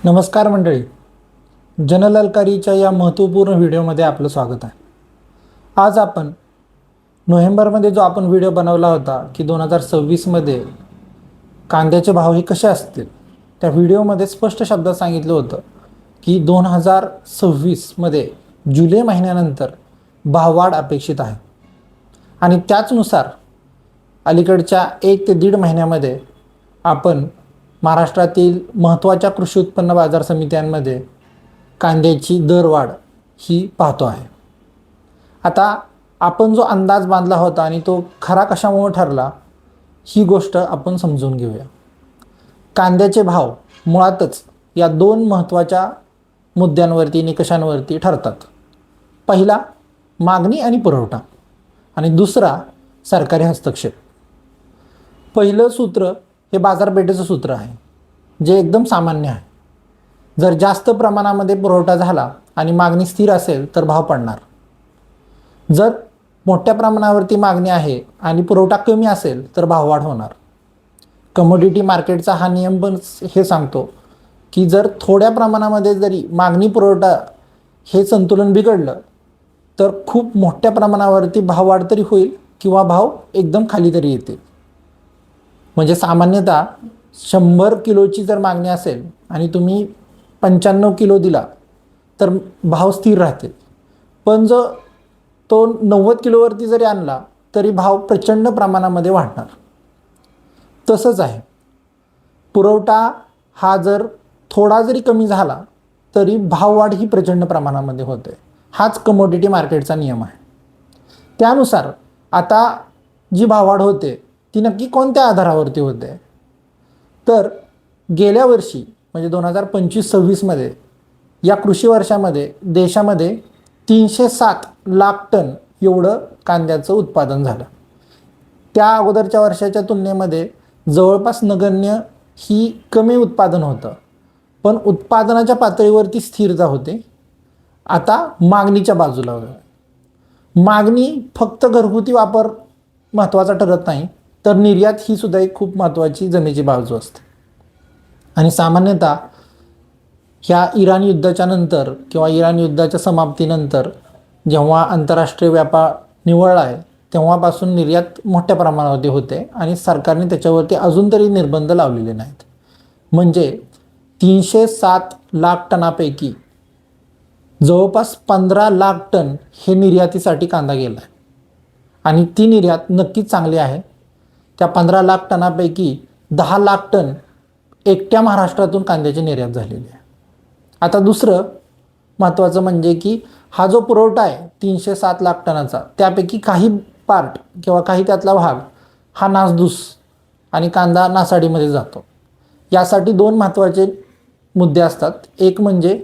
नमस्कार मंडळी, जनललकारीच्या या महत्त्वपूर्ण व्हिडिओमध्ये आपलं स्वागत आहे. आज आपण नोव्हेंबरमध्ये जो आपण व्हिडिओ बनवला होता की 2026मध्ये कांद्याचे भाव हे कसे असतील, त्या व्हिडिओमध्ये स्पष्ट शब्दात सांगितलं होतं की 2026मध्ये जुलै महिन्यानंतर भाववाढ अपेक्षित आहे. आणि त्याचनुसार अलीकडच्या 1 ते 1.5 महिन्यामध्ये आपण महाराष्ट्रातील महत्त्वाच्या कृषी उत्पन्न बाजार समित्यांमध्ये कांद्याची दरवाढ ही पाहतो आहे. आता आपण जो अंदाज बांधला होता आणि तो खरा कशामुळे ठरला ही गोष्ट आपण समजून घेऊया. कांद्याचे भाव मुळातच या 2 महत्त्वाच्या मुद्द्यांवरती, निकषांवरती ठरतात. पहिला मागणी आणि पुरवठा, आणि दुसरा सरकारी हस्तक्षेप. पहिलं सूत्र हे बाजारपेठेचं सूत्र आहे, जे एकदम सामान्य आहे. जर जास्त प्रमाणामध्ये पुरवठा झाला आणि मागणी स्थिर असेल तर भाव पडणार. जर मोठ्या प्रमाणावरती मागणी आहे आणि पुरवठा कमी असेल तर भाववाढ होणार. कमोडिटी मार्केटचा हा नियम पण हे सांगतो की जर थोड्या प्रमाणामध्ये जरी मागणी पुरवठा हे संतुलन बिघडलं तर खूप मोठ्या प्रमाणावरती भाववाढ तरी होईल किंवा भाव एकदम खाली तरी येतील. म्हणजे सामान्यतः 100 किलोची जर मागणी असेल आणि तुम्ही 95 किलो दिला तर भाव स्थिर राहतील. पण जो तो 90 किलोवरती जरी आणला तरी भाव प्रचंड प्रमाणामध्ये वाढणार. तसंच आहे, पुरवठा हा जर थोडा जरी कमी झाला तरी भाववाढ ही प्रचंड प्रमाणामध्ये होते. हाच कमोडिटी मार्केटचा नियम आहे. त्यानुसार आता जी भाववाढ होते ती नक्की कोणत्या आधारावरती होते, तर गेल्या वर्षी म्हणजे 2025-26मध्ये या कृषी वर्षामध्ये देशामध्ये 307 लाख टन एवढं कांद्याचं उत्पादन झालं. त्या अगोदरच्या वर्षाच्या तुलनेमध्ये जवळपास नगण्य ही कमी उत्पादन होतं, पण उत्पादनाच्या पातळीवरती स्थिरता होते. आता मागणीच्या बाजूला मागणी फक्त घरगुती वापर महत्त्वाचा ठरत नाही, तर निर्यात ही सुद्धा एक खूप महत्त्वाची जमेची बाजू असते. आणि सामान्यतः ह्या इराण युद्धाच्या नंतर किंवा इराण युद्धाच्या समाप्तीनंतर जेव्हा आंतरराष्ट्रीय व्यापार निवळला आहे तेव्हापासून निर्यात मोठ्या प्रमाणावरती होते आणि सरकारने त्याच्यावरती अजून तरी निर्बंध लावलेले नाहीत. म्हणजे 307 लाख टनापैकी जवळपास 15 लाख टन हे निर्यातीसाठी कांदा गेला आहे आणि ती निर्यात नक्कीच चांगली आहे. त्या 15 लाख टनापैकी 10 लाख टन एकट्या महाराष्ट्रातून कांद्याची निर्यात झालेली आहे. आता दुसरं महत्त्वाचं म्हणजे की हा जो पुरवठा आहे 307 लाख टनाचा, त्यापैकी काही पार्ट किंवा काही त्यातला भाग हा नासधूस आणि कांदा नासाडीमध्ये जातो. यासाठी 2 महत्त्वाचे मुद्दे असतात. एक म्हणजे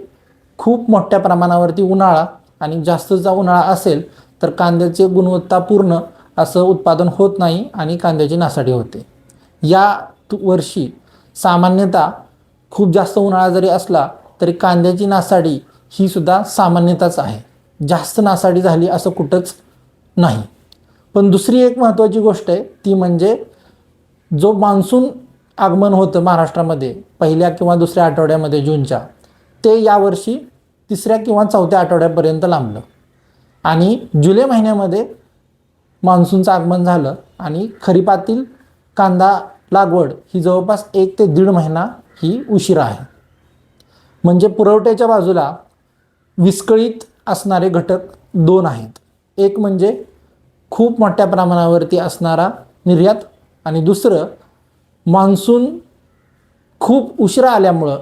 खूप मोठ्या प्रमाणावरती उन्हाळा, आणि जास्तचा उन्हाळा असेल तर कांद्याचे गुणवत्तापूर्ण असं उत्पादन होत नाही आणि कांद्याची नासाडी होते. या वर्षी सामान्यतः खूप जास्त उन्हाळा जरी असला तरी कांद्याची नासाडी ही सुद्धा सामान्यताच आहे. जास्त नासाडी झाली असं कुठंच नाही. पण दुसरी एक महत्त्वाची गोष्ट आहे ती म्हणजे जो मान्सून आगमन होतं महाराष्ट्रामध्ये पहिल्या किंवा दुसऱ्या आठवड्यामध्ये जूनच्या, ते यावर्षी 3ऱ्या किंवा 4थ्या आठवड्यापर्यंत लांबलं आणि जुलै महिन्यामध्ये मान्सूनचं आगमन झालं आणि खरीपातील कांदा लागवड ही जवळपास 1 ते 1.5 महिना ही उशिरा आहे. म्हणजे पुरवठ्याच्या बाजूला विस्कळीत असणारे घटक 2 आहेत. एक म्हणजे खूप मोठ्या प्रमाणावरती असणारा निर्यात, आणि दुसरं मान्सून खूप उशिरा आल्यामुळं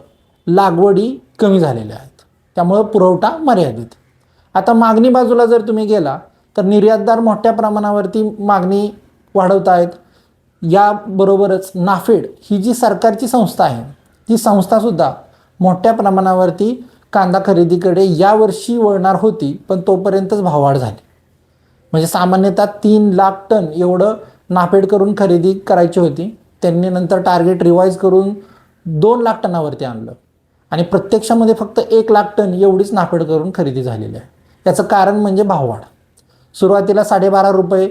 लागवडी कमी झालेल्या आहेत, त्यामुळं पुरवठा मर्यादित. आता मागणी बाजूला जर तुम्ही गेला तर निर्यातदार मोठ्या प्रमाणावरती मागणी वाढवत आहेत. याबरोबरच नाफेड ही जी सरकारची संस्था आहे ती संस्थासुद्धा मोठ्या प्रमाणावरती कांदा खरेदीकडे यावर्षी वळणार होती, पण तोपर्यंतच भाववाढ झाली. म्हणजे सामान्यतः 3 लाख टन एवढं नाफेड करून खरेदी करायची होती, त्यांनी नंतर टार्गेट रिवाईज करून 2 लाख टनावरती आणलं आणि प्रत्यक्षामध्ये फक्त 1 लाख टन एवढीच नाफेड करून खरेदी झालेली आहे. याचं कारण म्हणजे भाववाढ. सुरुवातीला 12.5 रुपये,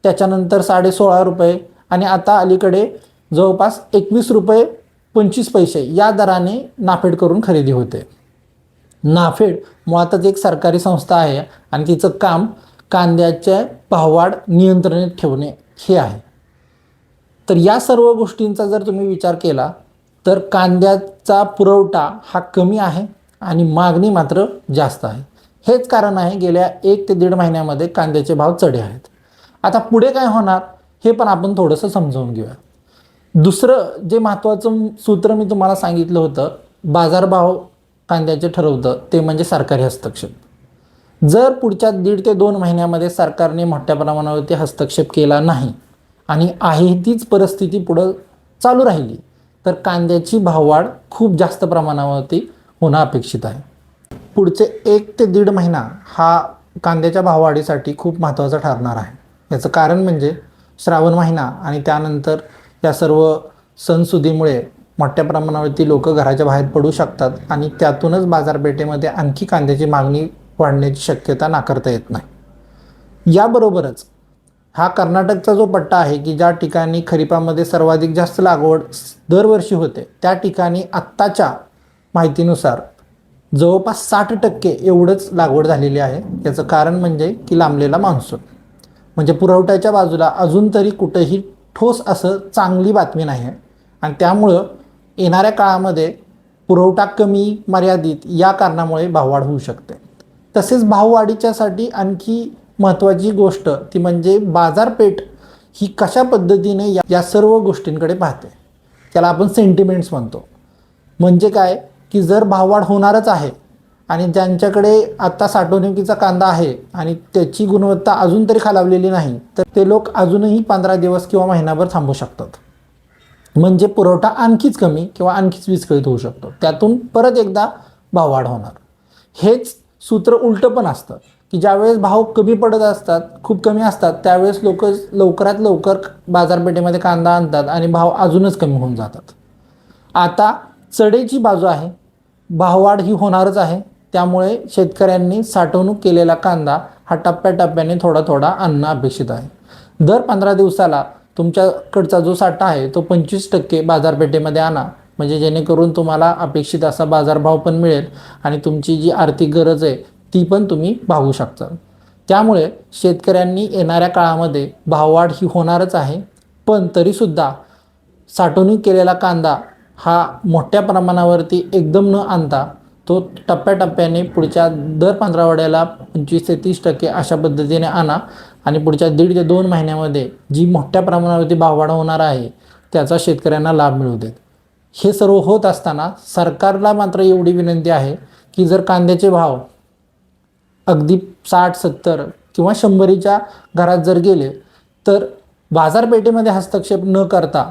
त्याच्यानंतर 16.5 रुपये, आणि आता अलीकडे जवळपास 21 रुपये 25 पैसे या दराने नाफेड करून खरेदी होते. नाफेड मुळातच एक सरकारी संस्था आहे आणि तिचं काम कांद्याचे भाववाढ नियंत्रणात ठेवणे हे आहे. तर या सर्व गोष्टींचा जर तुम्ही विचार केला तर कांद्याचा पुरवठा हा कमी आहे आणि मागणी मात्र जास्त आहे. हेच कारण आहे गेल्या 1 ते 1.5 महिन्यामध्ये कांद्याचे भाव चढे आहेत. आता पुढे काय होणार हे पण आपण थोडंसं समजावून घेऊया. दुसरं जे महत्त्वाचं सूत्र मी तुम्हाला सांगितलं होतं, बाजारभाव कांद्याचे ठरवतं ते म्हणजे सरकारी हस्तक्षेप. जर पुढच्या 1.5 ते 2 महिन्यामध्ये सरकारने मोठ्या प्रमाणावरती हस्तक्षेप केला नाही आणि आहे तीच परिस्थिती पुढं चालू राहिली तर कांद्याची भाववाढ खूप जास्त प्रमाणावरती होणं अपेक्षित आहे. पुढचे 1 ते 1.5 महिना हा कांद्याच्या भाववाढीसाठी खूप महत्त्वाचा ठरणार आहे. याचं कारण म्हणजे श्रावण महिना आणि त्यानंतर या सर्व सणसुदीमुळे मोठ्या प्रमाणावरती लोक घराच्या बाहेर पडू शकतात आणि त्यातूनच बाजारपेठेमध्ये आणखी कांद्याची मागणी वाढण्याची शक्यता नाकारता येत नाही. याबरोबरच हा कर्नाटकचा जो पट्टा आहे की ज्या ठिकाणी खरीपामध्ये सर्वाधिक जास्त लागवड दरवर्षी होते त्या ठिकाणी आत्ताच्या माहितीनुसार जवळपास 60% एवढंच लागवड झालेली आहे. याचं कारण म्हणजे की लांबलेला मान्सून. म्हणजे पुरवठ्याच्या बाजूला अजून तरी कुठेही ठोस असं चांगली बातमी नाही आहे आणि त्यामुळं येणाऱ्या काळामध्ये पुरवठा कमी मर्यादित या कारणामुळे भाववाढ होऊ शकते. तसेच भाववाढीच्यासाठी आणखी महत्त्वाची गोष्ट ती म्हणजे बाजारपेठ ही कशा पद्धतीने या सर्व गोष्टींकडे पाहते. त्याला आपण सेंटिमेंट्स म्हणतो. म्हणजे काय की जर भाववाढ होणारच आहे आणि ज्यांच्याकडे आता साठवणुकीचा कांदा आहे आणि त्याची गुणवत्ता अजून तरी खालावलेली नाही तर ते लोक अजूनही 15 दिवस किंवा महिनाभर थांबू शकतात. म्हणजे पुरवठा आणखीच कमी किंवा आणखीच विस्कळीत होऊ शकतो. त्यातून परत एकदा भाववाढ होणार. हेच सूत्र उलटं पण असतं की ज्यावेळेस भाव कमी पडत असतात, खूप कमी असतात, त्यावेळेस लोक लवकरात लवकर बाजारपेठेमध्ये कांदा आणतात आणि भाव अजूनच कमी होऊन जातात. आता चढेची बाजू आहे, भाववाढ ही होणारच आहे. त्यामुळे शेतकऱ्यांनी साठवणूक केलेला कांदा हा टप्प्याटप्प्याने थोडा थोडा आणणं अपेक्षित आहे. दर 15 दिवसाला तुमच्याकडचा जो साठा आहे तो 25% बाजारपेठेमध्ये आणा. म्हणजे जेणेकरून तुम्हाला अपेक्षित असा बाजारभाव पण मिळेल आणि तुमची जी आर्थिक गरज आहे ती पण तुम्ही भागवू शकता. त्यामुळे शेतकऱ्यांनी येणाऱ्या काळामध्ये भाववाढ ही होणारच आहे. पण तरीसुद्धा साठवणूक केलेला कांदा हा मोठ्या प्रमाणावरती एकदम न आणता तो टप्प्याटप्प्याने पुढच्या दर 15 25 ते 30% अशा पद्धतीने आणा आणि पुढच्या 1.5 ते 2 महिन्यामध्ये जी मोठ्या प्रमाणावरती भाववाढ होणार आहे त्याचा शेतकऱ्यांना लाभ मिळू देत. हे सर्व होत असताना सरकारला मात्र एवढी विनंती आहे की जर कांद्याचे भाव अगदी 60-70 किंवा 100च्या घरात जर गेले तर बाजारपेठेमध्ये हस्तक्षेप न करता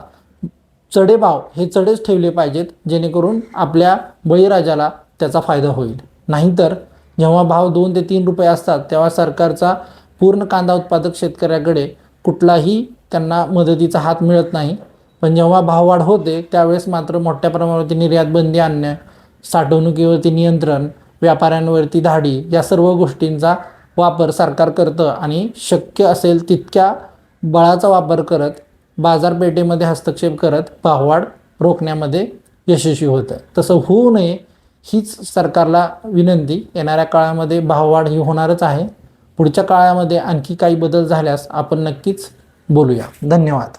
चढे भाव हे चढेच ठेवले पाहिजेत जेणेकरून आपल्या बळीराजाला त्याचा फायदा होईल. नाहीतर जेव्हा भाव 2 ते 3 रुपये असतात तेव्हा सरकारचा पूर्ण कांदा उत्पादक शेतकऱ्याकडे कुठलाही त्यांना मदतीचा हात मिळत नाही. पण जेव्हा भाववाढ होते त्यावेळेस मात्र मोठ्या प्रमाणावरती निर्यात बंदी आणणे, साठवणुकीवरती नियंत्रण, व्यापाऱ्यांवरती धाडी या सर्व गोष्टींचा वापर सरकार करतं आणि शक्य असेल तितक्या बळाचा वापर करत बाजारपेठेमध्ये हस्तक्षेप करत भाववाढ रोखण्यामध्ये यशस्वी होतं. तसं होऊ नये हीच सरकारला विनंती. येणाऱ्या काळामध्ये भाववाढ ही होणारच आहे. पुढच्या काळामध्ये आणखी काही बदल झाल्यास आपण नक्कीच बोलूया. धन्यवाद.